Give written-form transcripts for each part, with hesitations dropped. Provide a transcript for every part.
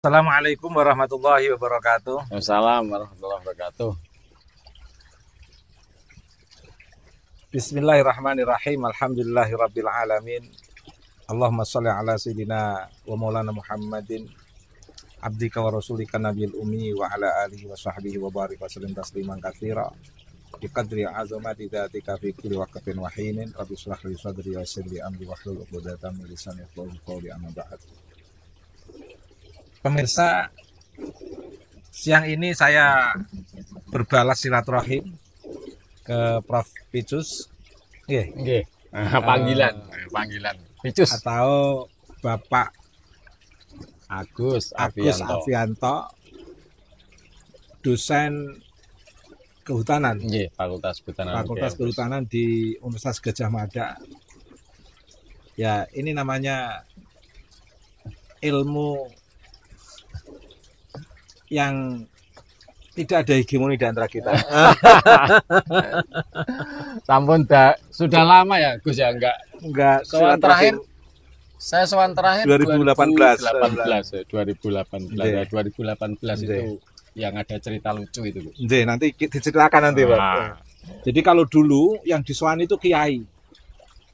Assalamualaikum warahmatullahi wabarakatuh. Waalaikumsalam warahmatullahi wabarakatuh. Bismillahirrahmanirrahim. Alhamdulillahirabbil alamin. Allahumma shalli ala sayyidina wa maulana Muhammadin abdika wa rasulika nabiyil ummi wa ala alihi wa sahbihi wa barik wa sallim tasliman katsira bi qadri azamati dzatika fi kulli waqtin wa hinin. Rabbi shrah li sadri wa yassir li amri wahlul 'uqdatam min lisani yafqahu qawli, amma ba'd. Pemirsa, siang ini saya berbalas silaturahim ke Prof. Picus, Nggih. Panggilan Picus atau Bapak Agus Agus Avianto. Avianto, dosen kehutanan, Nggih, Fakultas Kehutanan di Universitas Gadjah Mada. Ya, ini namanya ilmu yang tidak ada hegemoni di antara kita. Sampun sudah lama ya Gus ya, Enggak, soal terakhir saya soal terakhir 2018. 2018 ya, 2018 itu yang ada cerita lucu itu, Bu. Nanti diceritakan nanti, Pak. Jadi kalau dulu yang disoan itu kiai.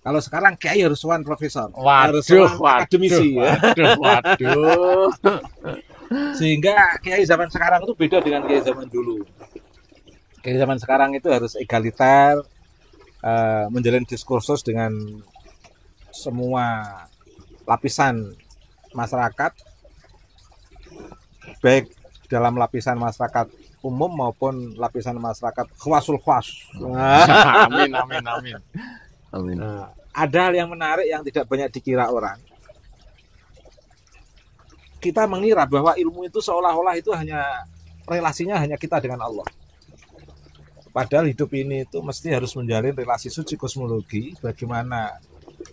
Kalau sekarang kiai harus soan profesor, harus soan akademisi. Waduh. Sehingga kiai zaman sekarang itu beda dengan kiai zaman dulu. Kiai zaman sekarang itu harus egaliter, menjalin diskursus dengan semua lapisan masyarakat, baik dalam lapisan masyarakat umum maupun lapisan masyarakat khawasul khas. Amin. Nah, ada hal yang menarik yang tidak banyak dikira orang. Kita mengira bahwa ilmu itu seolah-olah itu relasinya hanya kita dengan Allah. Padahal hidup ini itu mesti harus menjalin relasi suci kosmologi, bagaimana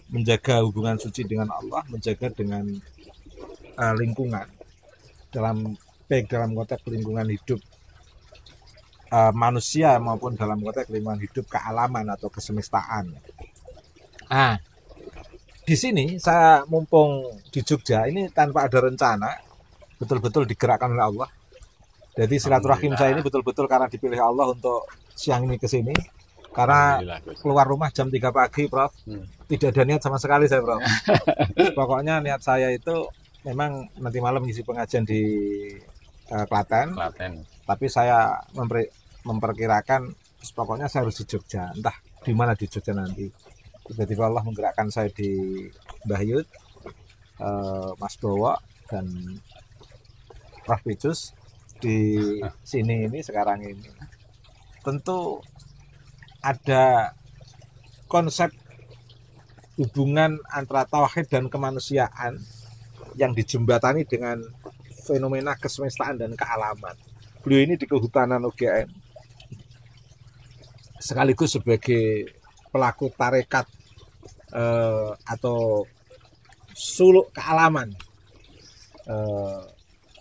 menjaga hubungan suci dengan Allah, menjaga dengan lingkungan, baik dalam konteks lingkungan hidup manusia maupun dalam konteks lingkungan hidup kealaman atau kesemestaan. Nah, di sini saya mumpung di Jogja ini tanpa ada rencana, betul-betul digerakkan oleh Allah. Jadi silaturahim saya ini betul-betul karena dipilih Allah untuk siang ini ke sini. Karena keluar rumah jam 3 pagi, Prof. Tidak ada niat sama sekali saya, Prof. Pokoknya niat saya itu memang nanti malam ngisi pengajian di Klaten. Tapi saya memperkirakan pokoknya saya harus di Jogja. Entah di mana di Jogja nanti. Tiba-tiba Allah menggerakkan saya di Mbah Yud, Mas Bowo, dan Prof. Picus di sini ini sekarang ini. Tentu ada konsep hubungan antara tauhid dan kemanusiaan yang dijembatani dengan fenomena kesemestaan dan kealaman. Beliau ini di kehutanan UGM sekaligus sebagai pelaku tarekat atau suluk kealaman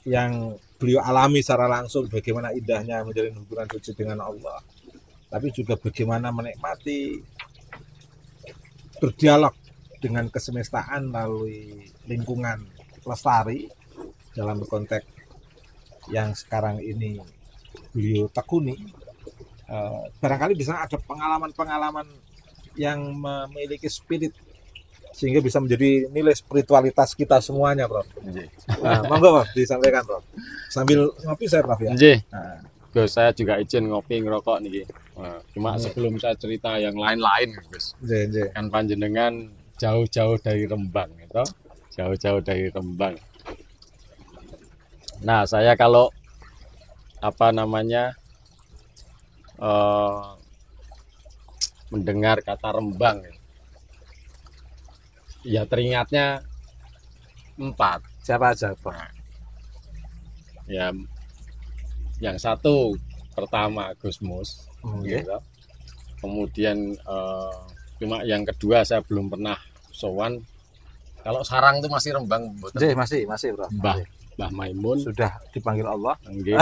yang beliau alami secara langsung, bagaimana indahnya menjalin hubungan suci dengan Allah, tapi juga bagaimana menikmati berdialog dengan kesemestaan melalui lingkungan lestari dalam konteks yang sekarang ini beliau tekuni. Barangkali di sana ada pengalaman-pengalaman yang memiliki spirit sehingga bisa menjadi nilai spiritualitas kita semuanya, Prof. Nah, monggo, Prof, disampaikan, Prof. Sambil ngopi saya, Prof, ya. Nah. Gus, saya juga izin ngopi ngerokok nih. Cuma sebelum saya cerita yang lain-lain, Gus. Kan panjenengan jauh-jauh dari Rembang, gitu. Jauh-jauh dari Rembang. Nah, saya kalau mendengar kata Rembang, ya teringatnya 4. Siapa aja, Prof? Ya, yang satu pertama Gusmus, gitu. Kemudian cuma yang kedua saya belum pernah sowan. Kalau sarang itu masih Rembang, masih, Prof. Mbah Maimun sudah dipanggil Allah. Nggih.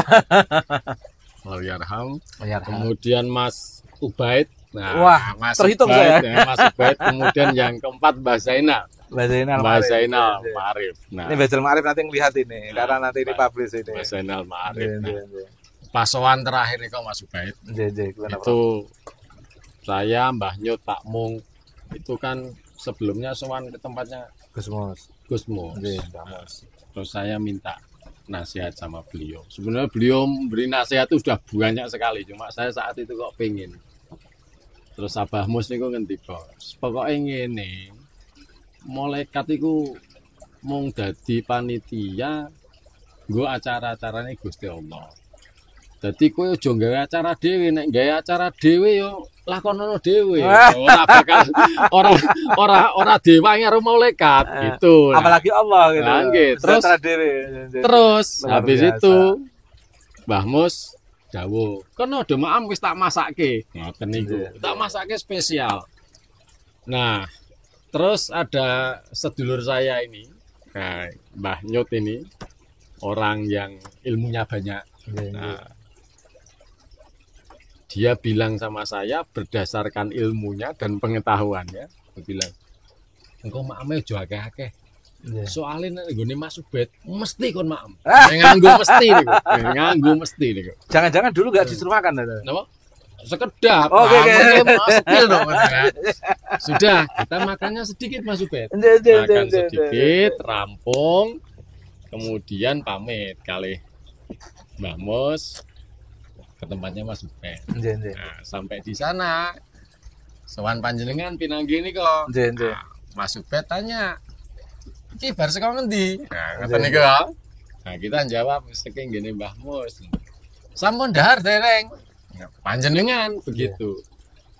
Allahyarham. Kemudian Mas Ubaid. Nah, wah, Mas terhitung Ubaid, saya. Mas Ubaid. Kemudian yang keempat Mbah Zainal. Mbak Zainal Mbak Ma'arif. Zainal Iya. Ma'arif. Nah, Ini Mbak Zainal Ma'arif nanti ngelihat ini, karena nanti ini Mbak- publish ini. Mbak Zainal Ma'arif. Iya, Nah, iya, iya. pasokan terakhir nih kok Mas Ubaid. Iya, iya, gimana, Prof? Itu saya Mbah Nyut Pak Mung itu kan sebelumnya sowan ke tempatnya Gus Mus. Gus Mus. Iya, Mbak Mus. Terus saya minta nasihat sama beliau. Sebenarnya beliau memberi nasihat itu sudah banyak sekali, cuma saya saat itu kok pengen. Terus Abah Mus niku ngendika, pokoknya ngene. Malaikat iku mung dadi panitia nggo acara-acarane Gusti Allah. Dadi kowe aja nggawe acara dhewe, nek nggawe acara dhewe yo lakonono dhewe. Ora bakal ora dewangi karo malaikat gitu. Nah, Apalagi Allah gitu. Nah, nggih. Terus- Sejahtera dhewe. terus Luar habis biasa. itu Mbah Mus dawuh, "Kono do maam wis tak masakke." Ngoten niku. Iya, Tak masakke spesial. Nah, terus ada sedulur saya ini, nah, Mbah Nyut ini orang yang ilmunya banyak. Iya, iya. Nah, dia bilang sama saya berdasarkan ilmunya dan pengetahuannya, dia bilang, "Engko maame aja akeh-akeh. Iya. Soalnya nek nggone Mas Ubed mesti kon maem." Nganggo mesti niku. Nganggo mesti niku. Jangan-jangan dulu nggak disuruh makan ada. Napa? Sekedap. Oke, oke. Sepil dong. Kan? Sudah, kita makannya sedikit Mas Ubed. Iya, iya, iya, Makan iya, iya. sedikit, rampung, kemudian pamit kali Mbah Mus ke tempatnya Mas Ubed. Iya, iya. Nah, sampai di sana, sowan panjenengan pinanggi ini kok. Iya, iya. Nah, Mas Ubed tanya, "Iki bar saka ngendi?" Nah, ngoten Iya. niku. Nah, kita jawab saking ngene Mbah Mus. Sampun dahar dereng. Nah, panjenengan begitu.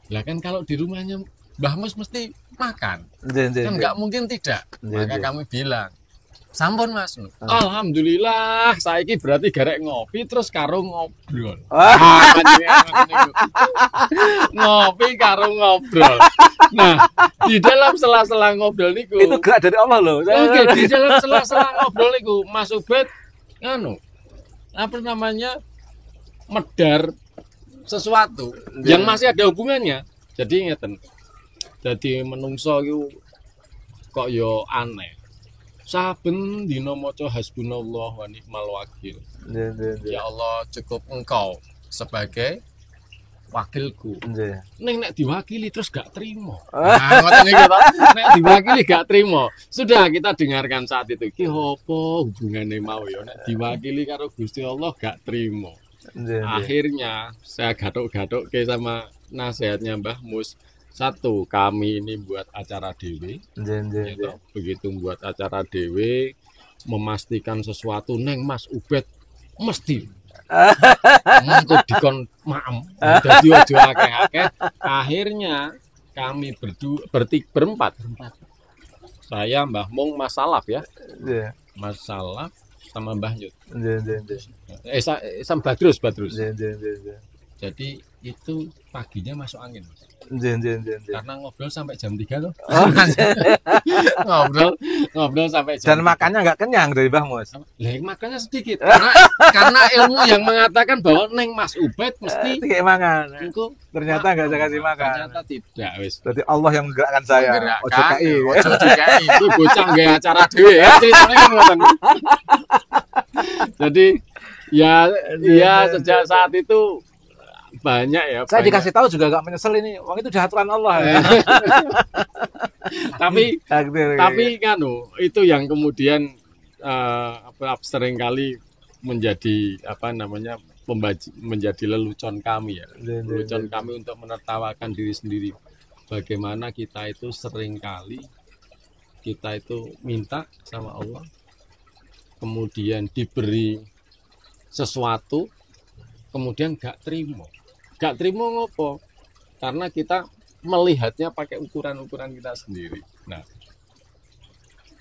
Lah kan kalau di rumahnya Mbah Mus mesti makan. Iya, iya, Kan iya. nggak mungkin tidak. Iya, Maka iya. kami bilang, "Sampun Mas." Alhamdulillah, saiki berarti garek ngopi terus karo ngobrol. Wah. Panjenengan ngoten niku. Ngopi karo ngobrol. Nah, di dalam sela-sela ngobrol niku, Itu gerak dari Allah loh. oke, di dalam sela-sela ngobrol niku Mas Ubed nganu, apa namanya? Medar sesuatu yang masih ada hubungannya. Jadi ngeten. Jadi menungso iku kok yo aneh. Saben dina maca hasbunallah wa ni'mal wakil. Iya, iya, iya. Ya Allah, cukup engkau sebagai wakilku. Iya. Ning nek diwakili terus gak terima. Nah, ngoten niku to. Nek diwakili gak terima. Sudah kita dengarkan saat itu. Ki opo hubungane mau ya nek diwakili karo Gusti Allah gak terima. Iya, iya. Akhirnya saya gatuk-gatuk ke sama nasihatnya Mbah Mus. Satu, kami ini buat acara dewe. Iya, iya, Ya iya. toh, begitu buat acara dewe, memastikan sesuatu neng Mas Ubed mesti untuk dikon maem. Jadi ojo akeh-akeh. Akhirnya kami berempat. Saya Mbah Mung Mas Salaf ya. Iya. Mas Salaf sama Mbah Nyut. Iya, iya, iya. Sama Badrus. Iya, iya, iya, iya. Jadi itu paginya masuk angin. Iya, iya, iya, iya. Karena ngobrol sampai jam 3 loh. Oh, ngobrol sampai jam dan makannya nggak kenyang dari Mbah Mus. Lah makannya sedikit. Karena ilmu yang mengatakan bahwa neng Mas Ubed mesti Kayak mangan. engko Ternyata nggak saya kasih makan. Ternyata tidak wis. Berarti Allah yang menggerakkan saya. Menggerakkan, Ojo kai. ojo dikai. Itu bocah nggak acara dhewe ya ceritanya kan ngoten. Jadi ya sejak saat itu banyak ya. Saya banyak. dikasih tahu juga nggak menyesal ini. Uang itu udah aturan Allah. Ya. Tapi Takdir. nganu itu yang kemudian sering kali menjadi menjadi lelucon kami ya. Lelucon kami untuk menertawakan diri sendiri. Bagaimana kita itu sering kali kita itu minta sama Allah, kemudian diberi sesuatu, kemudian gak terima ngopo? Karena kita melihatnya pakai ukuran-ukuran kita sendiri. Nah,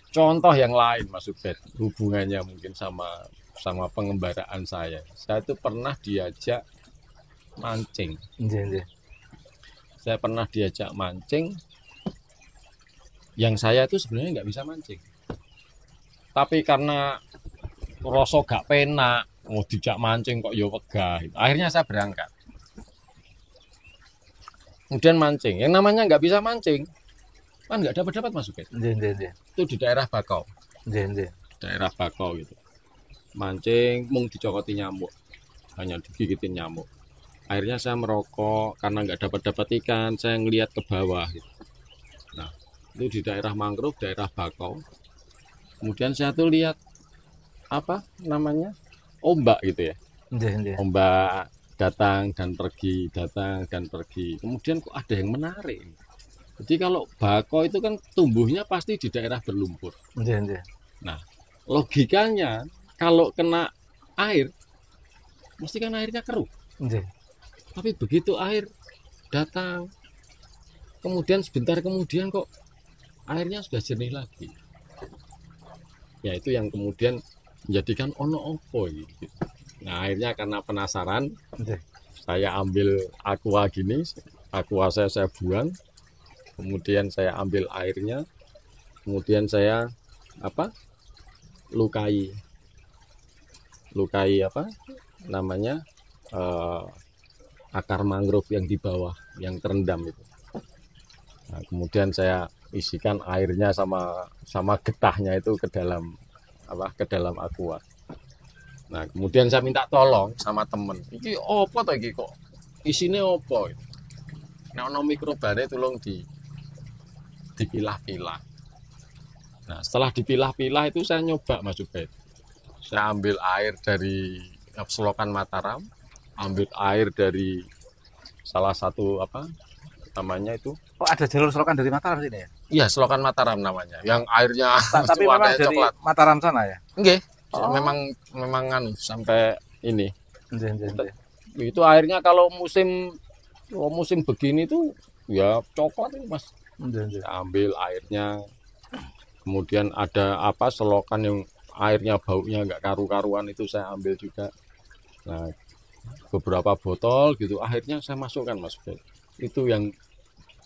contoh yang lain Mas Ubed, hubungannya mungkin sama pengembaraan saya. Saya itu pernah diajak mancing. Saya pernah diajak mancing. Yang saya itu sebenarnya nggak bisa mancing. Tapi karena rasa gak penak, mau dijak mancing kok ya wegah. Akhirnya saya berangkat. Kemudian mancing. Yang namanya nggak bisa mancing, kan nggak dapat Mas Ubed. Itu di daerah Bakau. Daerah Bakau gitu. Mancing mung dicokoti nyamuk, hanya digigitin nyamuk. Akhirnya saya merokok karena nggak dapat ikan, saya ngelihat ke bawah gitu. Nah, itu di daerah mangrove, daerah Bakau. Kemudian saya tuh lihat apa namanya, ombak gitu ya. Ombak datang dan pergi, datang dan pergi. Kemudian kok ada yang menarik. Jadi kalau bakau itu kan tumbuhnya pasti di daerah berlumpur. Nah, logikanya kalau kena air, mesti kan airnya keruh. Tapi begitu air datang, kemudian sebentar kemudian kok airnya sudah jernih lagi. Ya itu yang kemudian menjadikan ono opo gitu. Nah akhirnya karena penasaran, saya ambil aqua gini, aqua saya buang, kemudian saya ambil airnya, kemudian saya lukai apa namanya akar mangrove yang di bawah yang terendam itu. Nah, kemudian saya isikan airnya sama getahnya itu ke dalam aqua. Nah kemudian saya minta tolong sama temen, iki opo to iki kok isine opo? Nek ono mikrobane tolong dipilah-pilah. Nah setelah dipilah-pilah itu saya nyoba Mas Ubed. Saya ambil air dari selokan Mataram, ambil air dari salah satu namanya itu. Oh ada jalur selokan dari Mataram sini ya? Iya selokan Mataram namanya, yang airnya tapi memang dari coklat. Mataram sana ya? Enggak. Oh. Memang sampai ini. Itu airnya kalau musim begini tuh ya coklat itu Mas. Ambil airnya, kemudian ada selokan yang airnya baunya nggak karu-karuan itu saya ambil juga. Nah beberapa botol gitu akhirnya saya masukkan Mas. Itu yang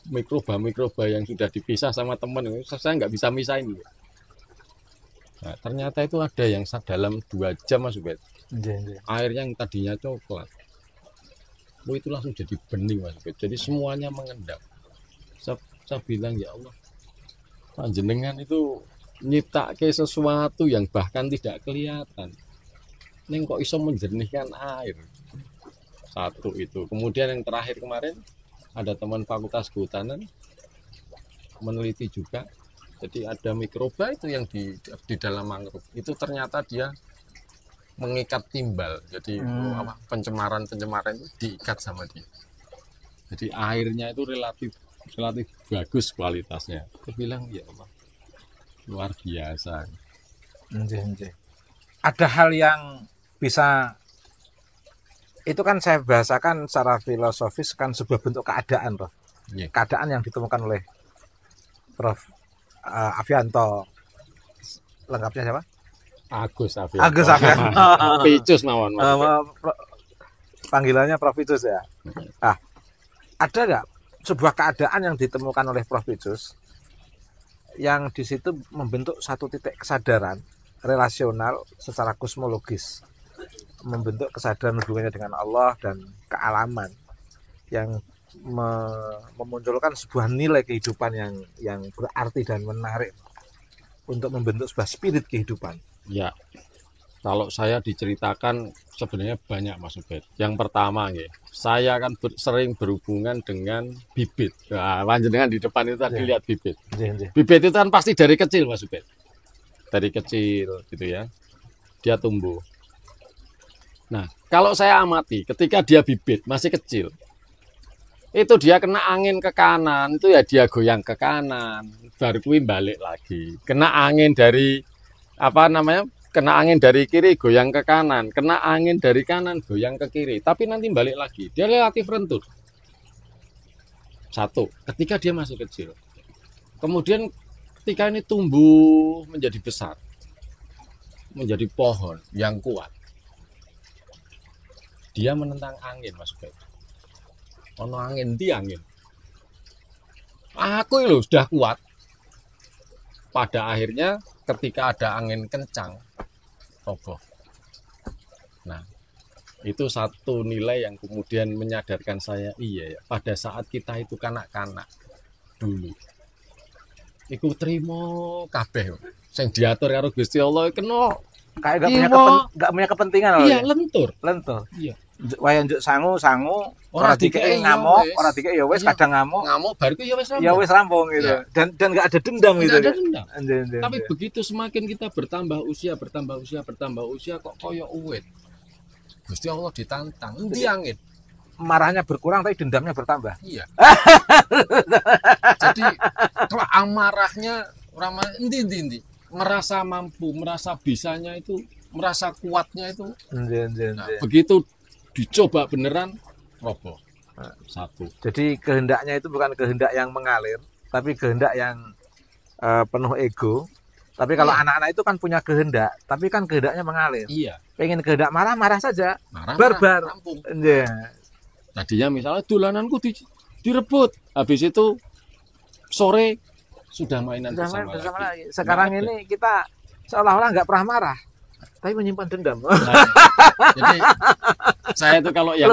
mikroba yang sudah dipisah sama teman itu saya nggak bisa misahin. Nah, ternyata itu ada yang dalam 2 jam Mas Ubed. Airnya yang tadinya coklat, itu langsung jadi bening Mas Ubed. Jadi semuanya mengendap. Saya bilang ya Allah, panjenengan itu nyiptake sesuatu yang bahkan tidak kelihatan. Neng kok iso menjernihkan air. Satu itu. Kemudian yang terakhir kemarin ada teman Fakultas Kehutanan meneliti juga. Jadi ada mikroba itu yang di dalam mangrove itu ternyata dia mengikat timbal. Jadi pencemaran itu diikat sama dia. Jadi airnya itu relatif bagus kualitasnya. Saya bilang ya Allah luar biasa. Ada hal yang bisa itu kan saya bahasakan secara filosofis kan sebuah bentuk keadaan loh. Keadaan yang ditemukan oleh Prof. Avianto, lengkapnya siapa? Agus Avianto. Picus mawon. Panggilannya Prof Picus ya. Ah, ada nggak sebuah keadaan yang ditemukan oleh Prof Picus yang di situ membentuk satu titik kesadaran relasional secara kosmologis, membentuk kesadaran hubungannya dengan Allah dan kealaman yang memunculkan sebuah nilai kehidupan yang berarti dan menarik untuk membentuk sebuah spirit kehidupan. Ya, kalau saya diceritakan sebenarnya banyak Mas Ubed. Yang pertama saya kan sering berhubungan dengan bibit. Nah, panjenengan di depan itu tadi lihat bibit. Bibit itu kan pasti dari kecil Mas Ubed. Dari kecil gitu ya. Dia tumbuh. Nah, kalau saya amati ketika dia bibit masih kecil, itu dia kena angin ke kanan, itu ya dia goyang ke kanan, baru kuwi balik lagi. Kena angin dari kena angin dari kiri goyang ke kanan, kena angin dari kanan goyang ke kiri, tapi nanti balik lagi. Dia relatif rentur. Satu, ketika dia masih kecil. Kemudian ketika ini tumbuh menjadi besar, menjadi pohon yang kuat, dia menentang angin Mas Ubed. Ono angin di angin. Aku itu sudah kuat. Pada akhirnya ketika ada angin kencang, roboh. Nah, itu satu nilai yang kemudian menyadarkan saya, iya ya, pada saat kita itu kanak-kanak dulu, iku trimo kabeh. Sing diatur karo Gusti Allah kena Kayak gak punya kepentingan loh. Iya, lentur. Iya. Wayang njuk sangu, ora dikei ngamuk, ora dikei ya wis kadang ngamuk. Ngamuk bariku ya wis rampung. Ya wis rampung gitu. Iya. Dan gak ada dendam gitu. Ada dendam. Tapi begitu semakin kita bertambah usia kok koyo uwit. Gusti Allah ditantang, endi angin. Marahnya berkurang tapi dendamnya bertambah. Iya. Jadi kalau amarahnya endi. Merasa mampu, merasa bisanya itu, merasa kuatnya itu. Nah, begitu dicoba beneran roboh. Satu. Jadi kehendaknya itu bukan kehendak yang mengalir, tapi kehendak yang penuh ego. Tapi kalau anak-anak itu kan punya kehendak, tapi kan kehendaknya mengalir. Iya. Pengen kehendak marah saja. Barbar. Rampung. Tadinya misalnya dolananku direbut, habis itu sore sudah mainan bersama lagi. Sekarang ini kita seolah-olah nggak pernah marah, tapi menyimpan dendam. Nah, jadi saya itu kalau yang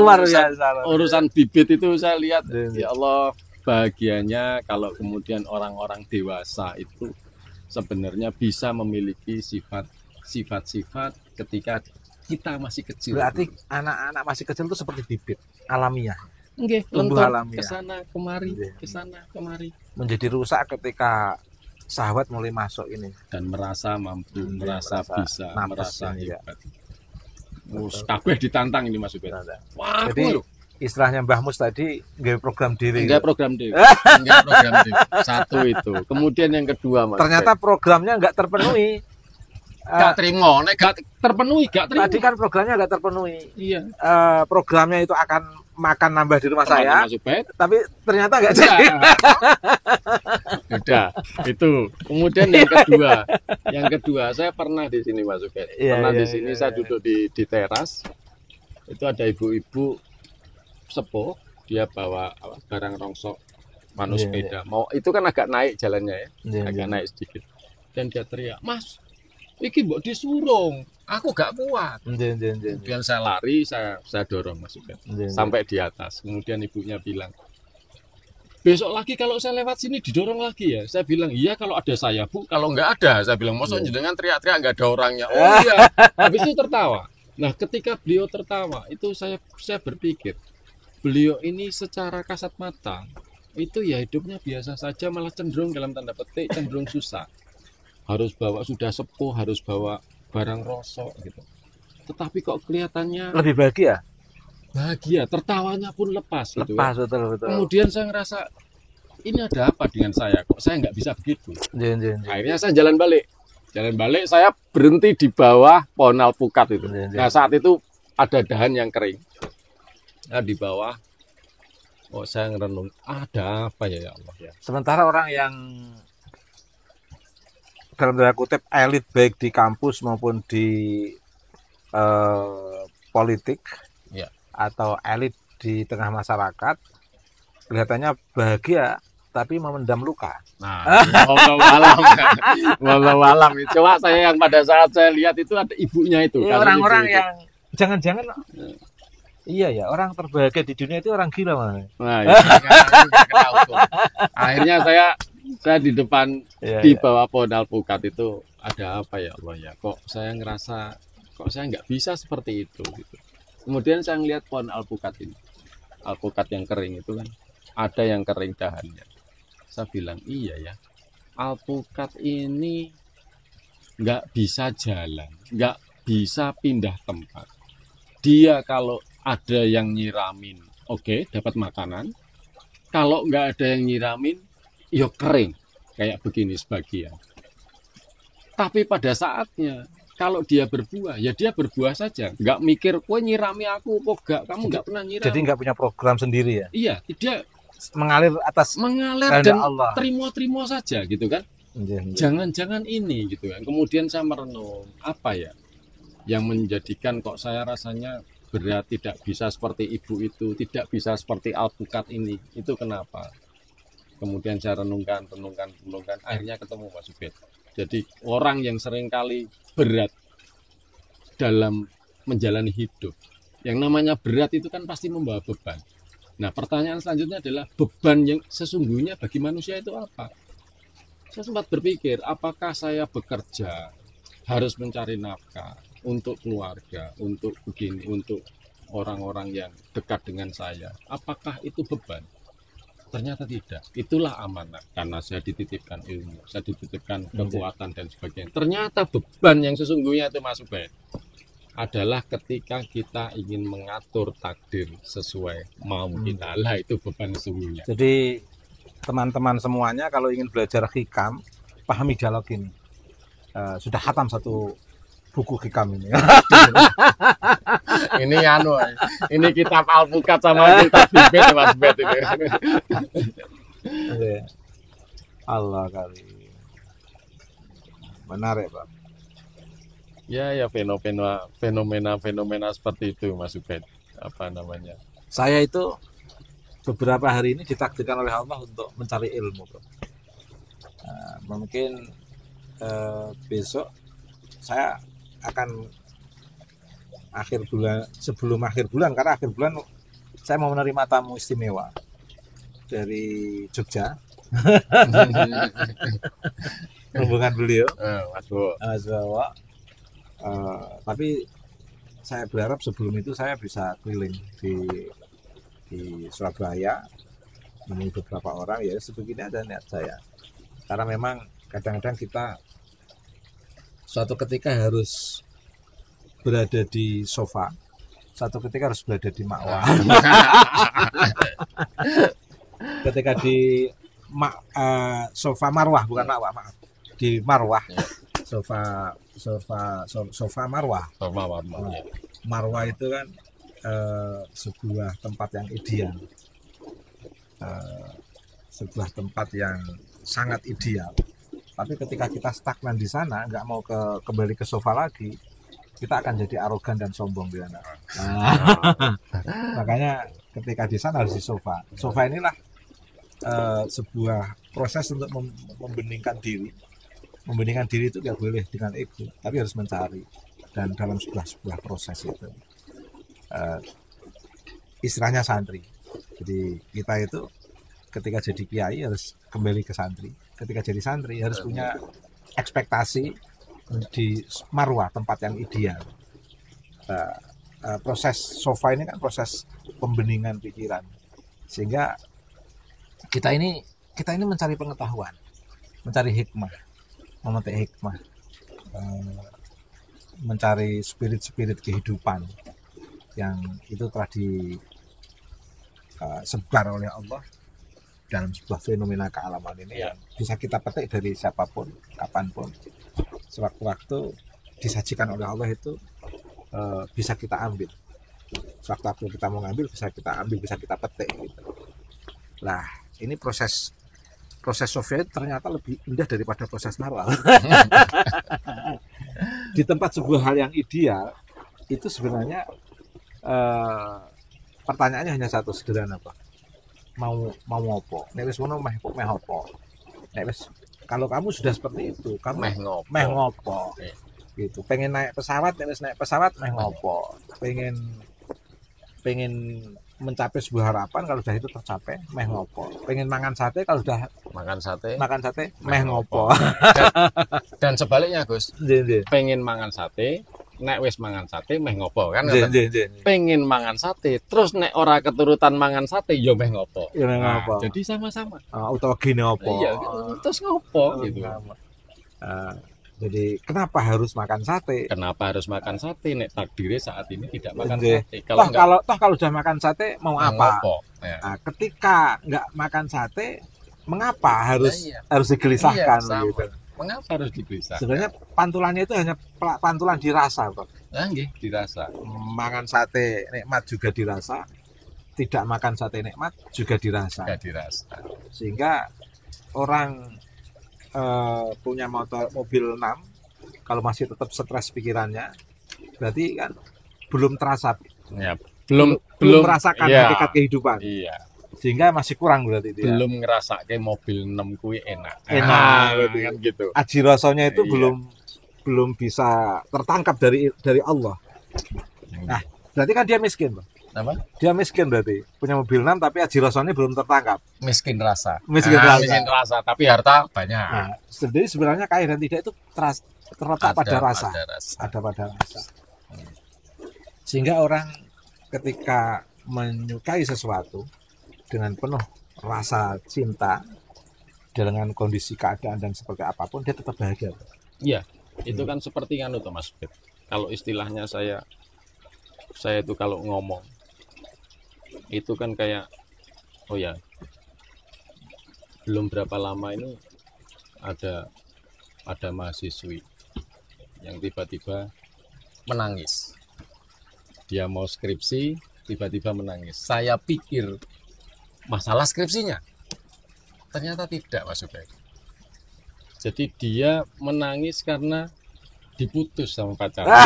urusan bibit itu saya lihat, ya Allah bahagianya kalau kemudian orang-orang dewasa itu sebenarnya bisa memiliki sifat-sifat ketika kita masih kecil. Berarti anak-anak masih kecil itu seperti bibit alamiah. Nggih, lentur kesana kemari. Menjadi rusak ketika sahabat mulai masuk ini dan merasa mampu, merasa bisa, merasa hebat. Kabeh ditantang ini Mas Ubed. Jadi istilahnya Mbah Mus tadi nggak program diri. Enggak program diri. Satu itu. Kemudian yang kedua Mas. Ternyata programnya nggak terpenuhi. Gak terima, gak terpenuhi, gak terima. Tadi kan programnya gak terpenuhi. Iya. Programnya itu akan makan nambah di rumah saya, tapi ternyata gak jadi. Udah, itu. Kemudian yang kedua, saya pernah di sini Mas Ubed. Di sini saya duduk di teras. Itu ada ibu-ibu sepuh, dia bawa barang rongsok, sepeda. Mau itu kan agak naik jalannya ya, agak naik sedikit. Dan dia teriak, "Mas, iki mbok disurung, aku gak kuat." Kemudian saya lari, saya dorong Mas Ubed sampai di atas. Kemudian ibunya bilang, "Besok lagi kalau saya lewat sini didorong lagi ya." Saya bilang, "Iya kalau ada saya Bu, kalau nggak ada." Saya bilang, "Masa jenengan teriak-teriak nggak ada orangnya?" "Oh iya." Habis itu tertawa. Nah ketika beliau tertawa itu saya berpikir, beliau ini secara kasat mata itu ya hidupnya biasa saja, malah cenderung dalam tanda petik cenderung susah. Harus bawa, sudah sepuh, harus bawa barang rosok gitu. Tetapi kok kelihatannya lebih bahagia. Bahagia, tertawanya pun lepas gitu. Lepas, betul. Kemudian saya ngerasa ini ada apa dengan saya? Kok saya nggak bisa begitu? Akhirnya saya jalan balik, saya berhenti di bawah pohon alpukat itu. Nah saat itu ada dahan yang kering. Nah di bawah, saya ngerenung, ada apa ya Allah ya. Sementara orang yang dalam tanda kutip elit baik di kampus maupun di politik ya, atau elit di tengah masyarakat kelihatannya bahagia tapi memendam luka. Nah, walau coba saya yang pada saat saya lihat itu ada ibunya itu. Ya, orang-orang yang jangan-jangan iya ya, orang terbahagia di dunia itu orang gila mana. Nah, ya, akhirnya saya di depan di bawah pohon alpukat itu ada apa ya Allah ya, kok saya ngerasa kok saya nggak bisa seperti itu gitu. Kemudian saya ngelihat pohon alpukat ini, alpukat yang kering itu kan ada yang kering dahannya. Saya bilang iya ya, alpukat ini nggak bisa jalan, nggak bisa pindah tempat. Dia kalau ada yang nyiramin, oke, dapat makanan. Kalau nggak ada yang nyiramin, ya kering kayak begini sebagian. Tapi pada saatnya kalau dia berbuah, ya dia berbuah saja, nggak mikir kue nyirami aku kok gak, kamu nggak pernah nyirami. Jadi nggak punya program sendiri ya? Iya, dia mengalir dan Allah. terima saja gitu kan. Jangan-jangan ini gitu kan. Kemudian saya merenung apa ya yang menjadikan kok saya rasanya berat, tidak bisa seperti ibu itu, tidak bisa seperti alpukat ini. Itu kenapa? Kemudian saya renungkan, akhirnya ketemu Mas Ubed. Jadi orang yang seringkali berat dalam menjalani hidup, yang namanya berat itu kan pasti membawa beban. Nah pertanyaan selanjutnya adalah beban yang sesungguhnya bagi manusia itu apa? Saya sempat berpikir, apakah saya bekerja harus mencari nafkah untuk keluarga, untuk begini, untuk orang-orang yang dekat dengan saya. Apakah itu beban? Ternyata tidak. Itulah amanah, karena saya dititipkan ilmu, saya dititipkan kekuatan dan sebagainya. Ternyata beban yang sesungguhnya itu Mas Ubed adalah ketika kita ingin mengatur takdir sesuai mau kita. Lah itu beban sesungguhnya. Jadi teman-teman semuanya kalau ingin belajar hikam, pahami dialog ini. Sudah khatam satu buku hikam ini. Ini kitab Alpukat sama kitab Bibit Mas Bet ini. Allah kali. Benar ya, Pak? Ya fenomena seperti itu Mas Ubed. Apa namanya? Saya itu beberapa hari ini ditakdirkan oleh Allah untuk mencari ilmu, Bro. Mungkin besok saya akan sebelum akhir bulan, karena akhir bulan saya mau menerima tamu istimewa dari Jogja. Hubungan beliau, Mas Bawa. Tapi saya berharap sebelum itu saya bisa keliling di Surabaya, menemui beberapa orang, ya sebegini ada niat saya. Karena memang kadang-kadang kita suatu ketika harus berada di sofa, suatu ketika harus berada di makwah. Ketika di sofa marwah, bukan makwah, maaf, di marwah, sofa marwah. Marwah itu kan sebuah tempat yang ideal, sebuah tempat yang sangat ideal. Tapi ketika kita stagnan di sana, nggak mau kembali ke sofa lagi, kita akan jadi arogan dan sombong di sana. Makanya ketika di sana harus di sofa. Sofa inilah sebuah proses untuk membeningkan diri. Membeningkan diri itu nggak boleh dengan ego, tapi harus mencari. Dan dalam sebuah proses itu, istilahnya santri. Jadi kita itu ketika jadi kiai harus kembali ke santri. Ketika jadi santri harus punya ekspektasi di marwah, tempat yang ideal. Proses sofa ini kan proses pembeningan pikiran, sehingga kita ini mencari pengetahuan, mencari hikmah, memetik hikmah, mencari spirit kehidupan yang itu telah disebar oleh Allah dalam sebuah fenomena kealaman ini, yang bisa kita petik dari siapapun, kapanpun, sewaktu-waktu disajikan oleh Allah itu bisa kita ambil. Sewaktu-waktu kita mau ngambil bisa kita ambil, bisa kita petik gitu. Lah, ini proses Sofia ternyata lebih indah daripada proses marwah. Di tempat sebuah hal yang ideal itu sebenarnya pertanyaannya hanya satu, sederhana, Pak. Mau apa? Nek wis ngono meh apa? Nek wis, kalau kamu sudah seperti itu, kamu meh ngopo? Gitu. Pengen naik pesawat, nek wis naik pesawat meh ngopo? Pengen mencapai sebuah harapan, kalau sudah itu tercapai meh ngopo? Pengen mangan sate, kalau sudah makan sate meh ngopo? Dan sebaliknya, Gus. Pengen mangan sate, nek wis mangan sate meh ngopo kan? Pengen mangan sate, terus nek ora keturutan mangan sate yo meh ngopo? Jadi sama-sama. Utawa gini apa? Iya, terus ngopo gitu. Jadi kenapa harus makan sate? Kenapa harus makan sate? Nek takdirnya saat ini tidak makan sate. Kalau sudah makan sate mau apa? Ya. Nah, ketika nggak makan sate, mengapa harus digelisahkan? Iya, gitu. Mengapa harus digelisahkan? Sebenarnya pantulannya itu hanya pantulan dirasa, Pak. Dirasa. Makan sate nikmat juga dirasa, tidak makan sate nikmat juga dirasa. Sehingga orang punya mobil 6, kalau masih tetap stres pikirannya, berarti kan belum terasa, belum merasakan hakikat kehidupan. Iya. Sehingga masih kurang berarti dia. Belum ngerasake mobil 6 kuwi enak kan gitu. Aji rasanya itu belum bisa tertangkap dari Allah. Nah, berarti kan dia miskin, Bang. Apa? Dia miskin berarti. Punya mobil 6 tapi aji rasanya belum tertangkap. Miskin rasa. Miskin rasa. Miskin rasa, tapi harta banyak. Nah, jadi sebenarnya kaya dan tidak itu terletak pada rasa. Ada pada rasa. Sehingga orang ketika menyukai sesuatu dengan penuh rasa cinta, dengan kondisi keadaan dan seperti apapun, dia tetap bahagia. Iya, itu kan seperti kan itu Mas Bet. Kalau istilahnya saya itu kalau ngomong itu kan kayak, oh ya, belum berapa lama ini ada mahasiswi yang tiba-tiba menangis. Dia mau skripsi, tiba-tiba menangis. Saya pikir masalah skripsinya, ternyata tidak, Mas Ubed. Jadi dia menangis karena diputus sama pacarnya.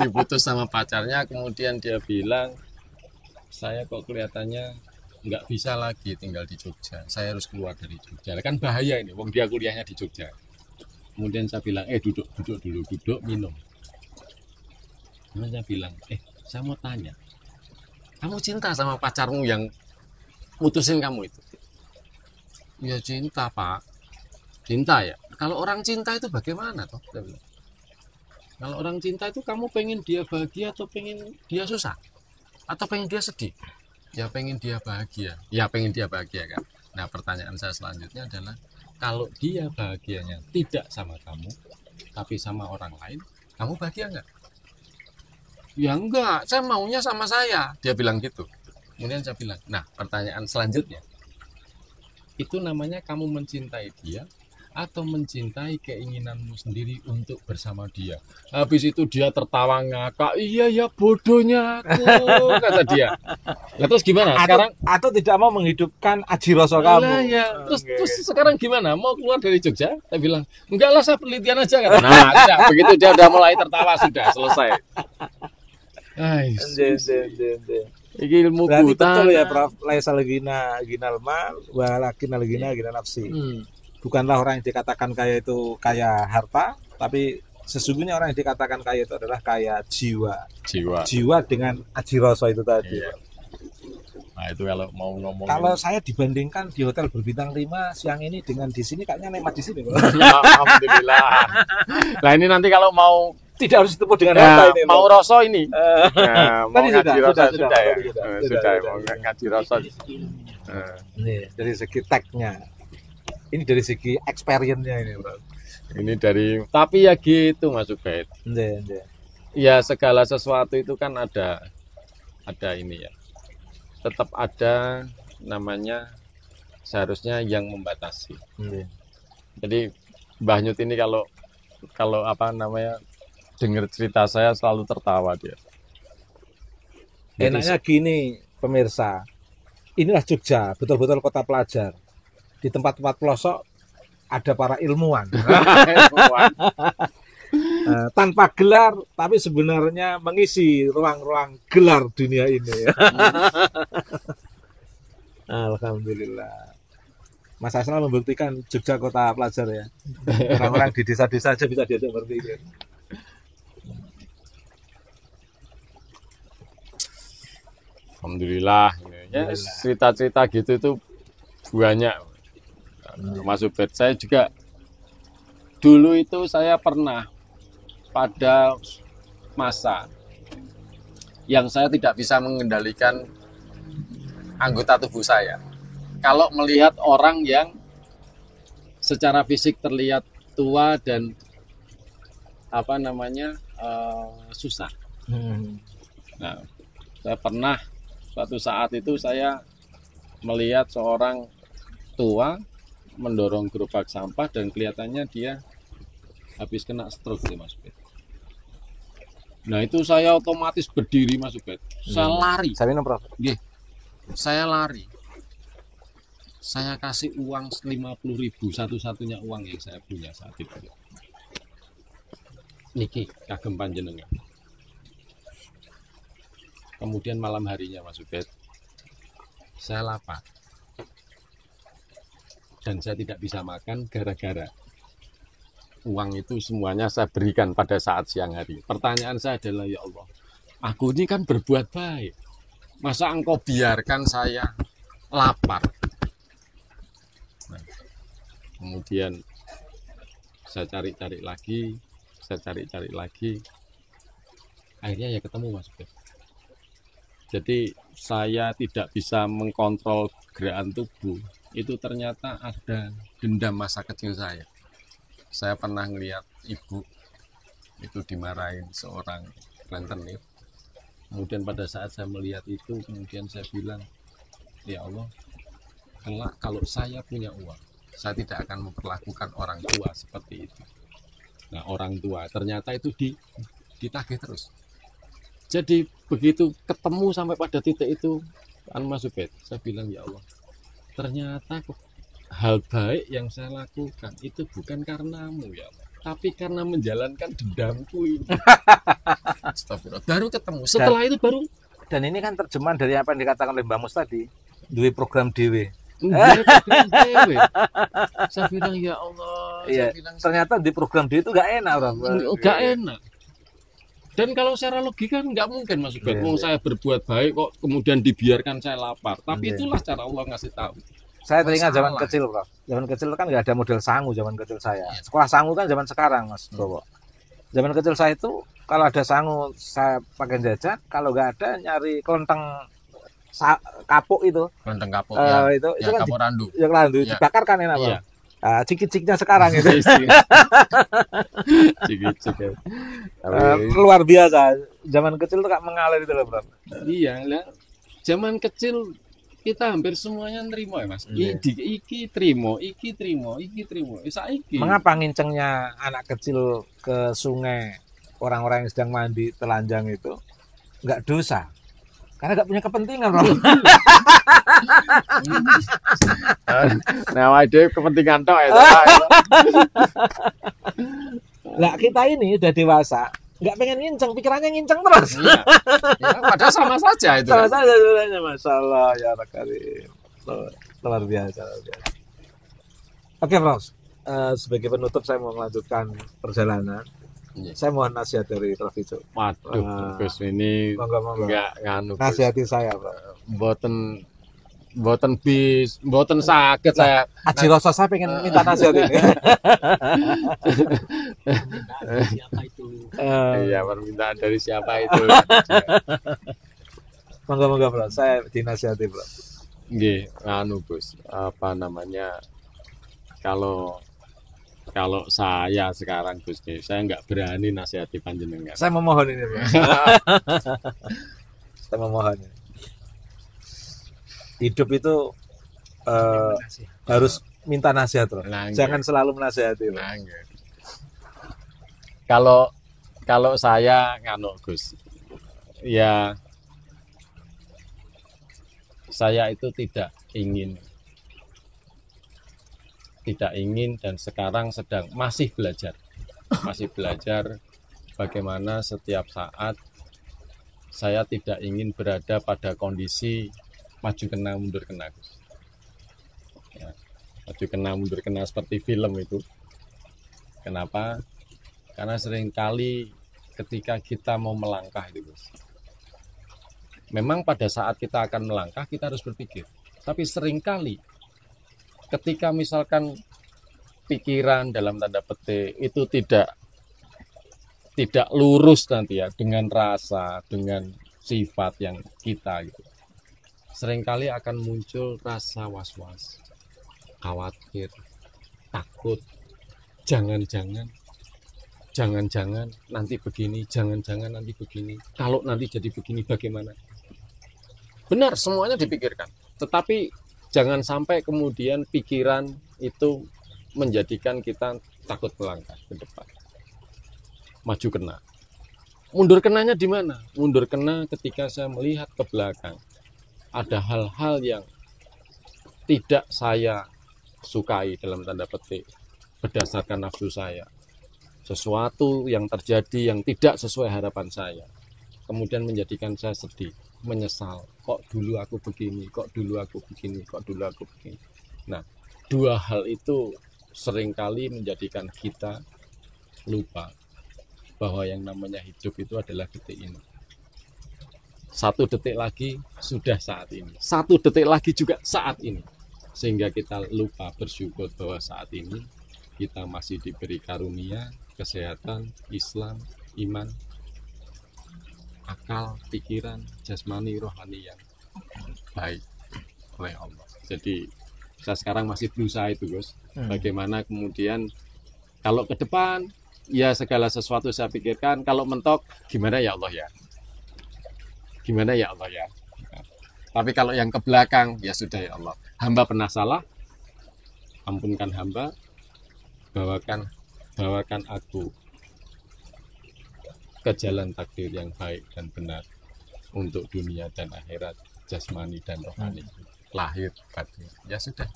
Diputus sama pacarnya, kemudian dia bilang, saya kok kelihatannya nggak bisa lagi tinggal di Jogja, saya harus keluar dari Jogja. Kan bahaya ini, wong dia kuliahnya di Jogja. Kemudian saya bilang, duduk dulu, duduk minum. Kemudian saya bilang, saya mau tanya, kamu cinta sama pacarmu yang mutusin kamu itu? Ya cinta, Pak. Cinta ya. Kalau orang cinta itu bagaimana toh? Kalau orang cinta itu kamu pengen dia bahagia atau pengen dia susah? Atau pengen dia sedih? Ya pengen dia bahagia. Ya pengen dia bahagia kan. Nah pertanyaan saya selanjutnya adalah, kalau dia bahagianya tidak sama kamu, tapi sama orang lain, kamu bahagia nggak? Ya enggak, saya maunya sama saya. Dia bilang gitu. Kemudian saya bilang, nah pertanyaan selanjutnya, itu namanya kamu mencintai dia atau mencintai keinginanmu sendiri untuk bersama dia? Habis itu dia tertawa ngakak, iya ya bodohnya aku, kata dia. Nah, terus gimana? Sekarang atau tidak mau menghidupkan aji rasa kamu. Ya. Terus sekarang gimana? Mau keluar dari Jogja? Saya bilang, enggak lah, saya penelitian aja kan. Nah, sudah, begitu dia udah mulai tertawa, sudah selesai. Iki ilmu berarti buta betul ya Prof. Laisa ginal mal walakin ginal nafsi. Bukanlah orang yang dikatakan kaya itu kaya harta, tapi sesungguhnya orang yang dikatakan kaya itu adalah kaya jiwa dengan aji rasa itu tadi. Iya. Nah itu kalau mau ngomong, kalau saya dibandingkan di hotel berbintang 5 siang ini dengan di sini, kayaknya nikmat di sini. Alhamdulillah. Nah ini nanti kalau mau tidak harus ditemu dengan harta ini. Mau rasa ini. Mau ngaji rasa sudah ya. Sudah mau ngaji rasa. Nih dari segi tagnya. Ini dari segi experience-nya ini, Bro. Ini dari, tapi ya gitu Mas Ubed. Ya segala sesuatu itu kan ada ini ya. Tetap ada namanya, seharusnya yang membatasi. Jadi Mbah Nyut ini kalau apa namanya, dengar cerita saya selalu tertawa dia. Enaknya gini pemirsa, inilah Jogja, betul-betul kota pelajar. Di tempat-tempat pelosok ada para ilmuwan. Tanpa gelar, tapi sebenarnya mengisi ruang-ruang gelar dunia ini. Alhamdulillah. Mas Asnal membuktikan Jogja kota pelajar ya. Orang-orang di desa-desa aja bisa diajak berpikir. Alhamdulillah. Ya, cerita-cerita gitu itu banyak. Mas Ubed, saya juga dulu itu saya pernah pada masa yang saya tidak bisa mengendalikan anggota tubuh saya. Kalau melihat orang yang secara fisik terlihat tua dan apa namanya susah. Nah, saya pernah suatu saat itu saya melihat seorang tua mendorong gerobak sampah dan kelihatannya dia habis kena stroke nih Mas Ubed. Nah itu saya otomatis berdiri Mas Ubed. Saya lari. Saya minum Prof. Saya lari. Saya kasih uang 50.000, satu-satunya uang yang saya punya saat itu. Niki kagem panjenengan. Kemudian malam harinya Mas Ubed, saya lapar. Dan saya tidak bisa makan gara-gara uang itu semuanya saya berikan pada saat siang hari. Pertanyaan saya adalah, ya Allah, Aku ini kan berbuat baik. Masa engkau biarkan saya lapar? Nah, kemudian saya cari-cari lagi, akhirnya ya ketemu Mas Beb. Jadi saya tidak bisa mengkontrol gerakan tubuh. Itu ternyata ada dendam masa kecil saya. Saya pernah ngelihat ibu itu dimarahin seorang rentenir. Kemudian pada saat saya melihat itu, kemudian saya bilang, ya Allah, kelak kalau saya punya uang, saya tidak akan memperlakukan orang tua seperti itu. Nah, orang tua ternyata itu ditagih terus. Jadi begitu ketemu sampai pada titik itu, Mas Ubed, saya bilang, ya Allah, ternyata hal baik yang saya lakukan itu bukan karenamu ya Allah, tapi karena menjalankan dendamku ini. Astagfirullah. Baru ketemu. Setelah itu baru. Dan ini kan terjemahan dari apa yang dikatakan oleh Mbak Mus tadi. Duwe program dewe. Saya bilang ya Allah. Iya. Ternyata di program dewe itu gak enak, Bro. Gak enak. Dan kalau secara logika nggak mungkin Mas Ubed. Mau saya berbuat baik kok kemudian dibiarkan saya lapar. Tapi itulah cara Allah ngasih tahu. Saya teringat zaman kecil, Bro. Zaman kecil kan nggak ada model sangu zaman kecil saya. Sekolah sangu kan zaman sekarang, Mas Bowo. Zaman kecil saya itu kalau ada sangu saya pakai jajan, kalau nggak ada nyari kelenteng kapuk itu. Kelenteng kapuk itu kan kapuk randu. Ya randu dibakar kan enak, Bro. Cik-ciknya sekarang itu. Cik-cik. Luar biasa. Zaman kecil tuh kayak mengalir itu loh, Bro. Iya lah. Zaman kecil kita hampir semuanya nerima ya Mas. Iki trimo. Saiki. Mengapa ngincengnya anak kecil ke sungai, orang-orang yang sedang mandi telanjang itu nggak dosa? Karena nggak punya kepentingan, Bro. Nah, ada kepentingan toh ya. Nah, kita ini udah dewasa, nggak pengen nginceng, pikirannya nginceng terus. Iya. Ya, padahal sama saja itu. Sama saja sebenarnya, masalah ya Karim. Luar biasa. Oke, Bro. Sebagai penutup saya mau melanjutkan perjalanan. Saya mohon nasihat dari Prof. Ijo. Waduh, Gus ini enggak nganu. Nasihati saya, Bro. Mboten sakit saya. Aji rasa saya pengen minta nasihat ini. Siapa itu? Iya, permintaan dari siapa itu? Monggo, Bro. Saya dinasihati, Bro. Nggih, nganu Gus. Apa namanya? Kalau saya sekarang Gus, saya nggak berani nasihati panjenengan. Saya memohon ini, Bro. Saya memohon. Hidup itu harus minta nasihat, Bro. Jangan selalu menasihati, Bro. Kalau saya nganu Gus, ya saya itu tidak ingin dan sekarang masih belajar bagaimana setiap saat saya tidak ingin berada pada kondisi maju kena mundur kena, Gus. Ya, maju kena mundur kena seperti film itu. Kenapa? Karena seringkali ketika kita mau melangkah itu, Gus, memang pada saat kita akan melangkah kita harus berpikir. Tapi seringkali ketika misalkan pikiran dalam tanda petik itu tidak lurus nanti ya dengan rasa, dengan sifat yang kita gitu. Seringkali akan muncul rasa was-was, khawatir, takut, jangan-jangan nanti begini, jangan-jangan nanti begini. Kalau nanti jadi begini bagaimana? Benar, semuanya dipikirkan. Tetapi jangan sampai kemudian pikiran itu menjadikan kita takut melangkah ke depan. Maju kena. Mundur kenanya di mana? Mundur kena ketika saya melihat ke belakang. Ada hal-hal yang tidak saya sukai dalam tanda petik berdasarkan nafsu saya. Sesuatu yang terjadi yang tidak sesuai harapan saya. Kemudian menjadikan saya sedih, menyesal. Kok dulu aku begini, kok dulu aku begini. Nah, dua hal itu seringkali menjadikan kita lupa bahwa yang namanya hidup itu adalah detik ini. 1 detik lagi sudah saat ini. 1 detik lagi juga saat ini. Sehingga kita lupa bersyukur bahwa saat ini kita masih diberi karunia, kesehatan, Islam, iman, akal, pikiran, jasmani, rohani yang baik oleh Allah. Jadi saya sekarang masih berusaha itu, Gus. Bagaimana kemudian kalau ke depan, ya segala sesuatu saya pikirkan, kalau mentok, gimana ya Allah ya? Gimana ya Allah ya? Tapi kalau yang ke belakang, ya sudah ya Allah. Hamba pernah salah, ampunkan hamba, bawakan aku ke jalan takdir yang baik dan benar untuk dunia dan akhirat, jasmani dan rohani, lahir batin. Ya sudah.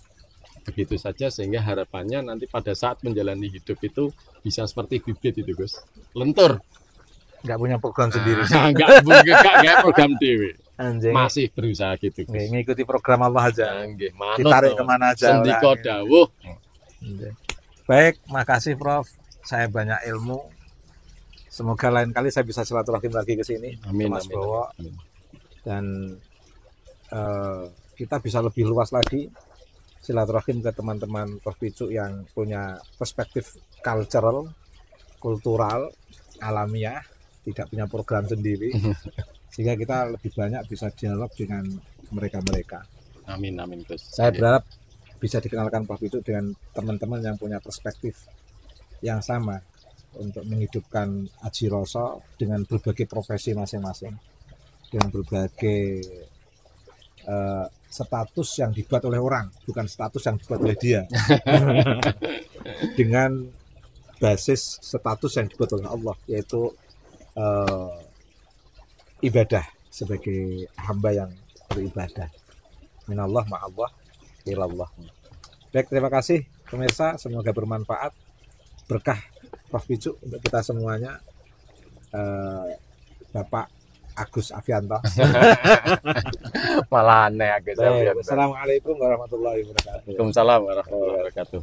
Begitu saja sehingga harapannya nanti pada saat menjalani hidup itu bisa seperti bibit itu, Gus. Lentur. Nggak punya program sendiri. Nggak program TV. Anjing. Masih berusaha gitu, Gus. Ngikuti program Allah aja. Manut, ditarik kemana aja. Sendiko dawuh. Baik, makasih Prof. Saya banyak ilmu. Semoga lain kali saya bisa silaturahim lagi ke sini. Amin, Mas amin, Bowo. amin. Dan kita bisa lebih luas lagi silaturahim ke teman-teman Prof Picuk yang punya perspektif cultural, kultural, alamiah, tidak punya program sendiri, sehingga kita lebih banyak bisa dialog dengan mereka-mereka. Amin, amin, Gus. Saya berharap bisa dikenalkan Prof Picuk dengan teman-teman yang punya perspektif yang sama untuk menghidupkan Aji Roso dengan berbagai profesi masing-masing, dengan berbagai status yang dibuat oleh orang, bukan status yang dibuat oleh dia. Dengan basis status yang dibuat oleh Allah, yaitu ibadah sebagai hamba yang beribadah. Minallah ma'allah ilallah. Baik, terima kasih pemirsa, semoga bermanfaat, berkah Prof Picuk untuk kita semuanya. Bapak Agus Afianto. Malah aneh Agus Afianto. Assalamualaikum warahmatullahi wabarakatuh. Waalaikumsalam warahmatullahi wabarakatuh.